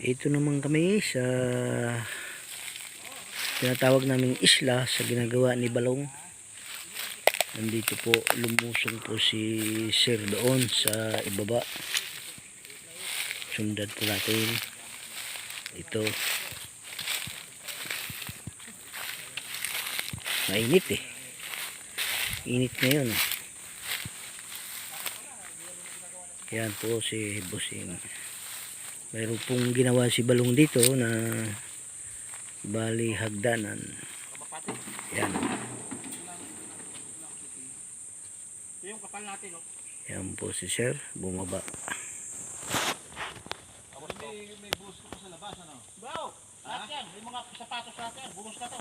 Ito naman kami sa tinatawag naming isla sa ginagawa ni Balong. Nandito po, lumusong po si Sir doon sa ibaba. Sundan po natin. Ito. Mainit eh. Init ngayon. Yan po si Busing. Mayroon pong ginawa si Balong dito na bali hagdanan. Yan. Yung kapal natin, no? Yan po si Sir, bumaba. May bus ko sa labas, ano? Bro, lahat yan. May mga sapatos natin. Bumos na to.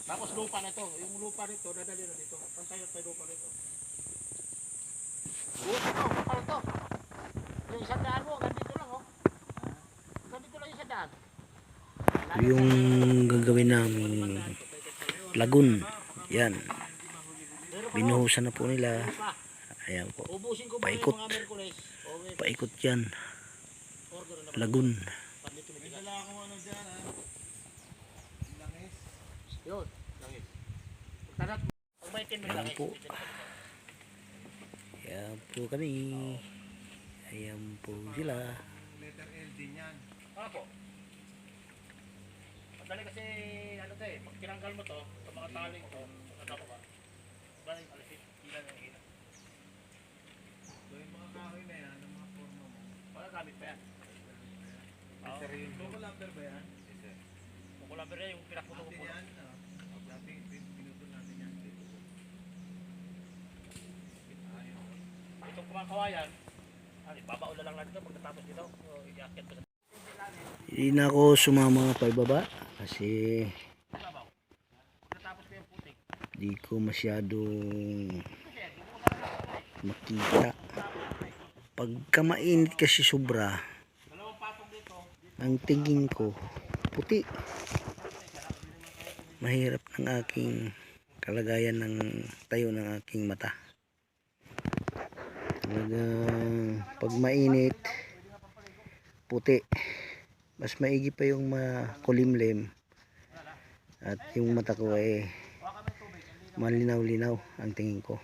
Tapos lupa na ito. Yung lupa nito, dadali na dito. Pantay at may lupa nito. Bus ito, kapal ito. Yung isang daan mo, ganito lang, oh. Ganito lang yung isang daan. Yung gagawin namin lagun. Yan. Binuhusan na po nila. Ayan po. Paikot. Paikot yan. Lagun. Yun, langis. Pag may tin mo Ayan langis. po. Ayan po kami. Ayan po sila. Letter L din yan. Ano po? Madali kasi, ano to eh, pag tinanggal mo to, sa mga taling to, ano ba? Bali, alisin, ilan yung hina. So yung mga kahoy na yan, ang mga forma mo, wala gamit pa yan. Kukulabber ba yan? Kukulabber yan, yung pinakputo ko po. Atin yan, dati pinutol natin yan. Itong kumakawayan, babaula lang natin ito pagkatapos dito, i-akit ko. Hindi na ako sumama pa ibaba kasi di ko masyadong makita. Pagka mainit kasi sobra, ang tingin ko puti. Mahirap ng aking kalagayan ng tayo ng aking mata. Talagang pag mainit puti, mas maigi pa yung makulimlim at yung mata ko ay malinaw-linaw ang tingin ko.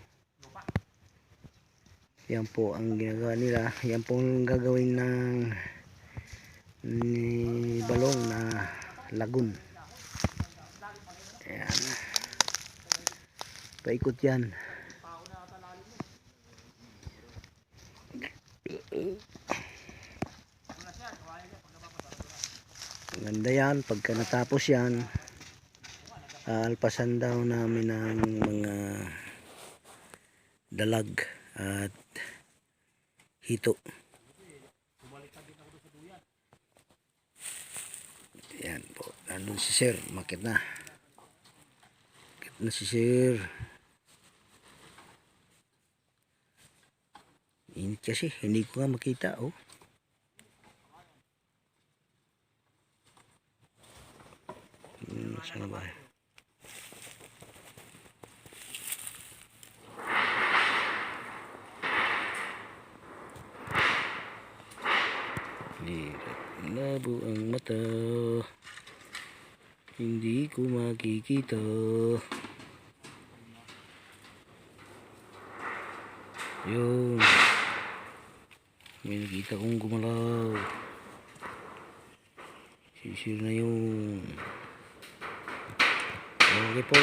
Yan po ang ginagawa nila. Yan po ang gagawin ng ni Balong na lagun. Ayan. Paikot yan. Ganda yan. Pagka natapos yan, alpasan daw namin ng mga dalag at hito. Yan po. Nandun si Sir. Makit na. Makit na si Sir. Init kasi. Hindi ko nga makita. Oh. Saan ba? Labo ang mata, hindi ko makikita. Yun, may nakita kong gumalaw. Sisir na yun. Okay po.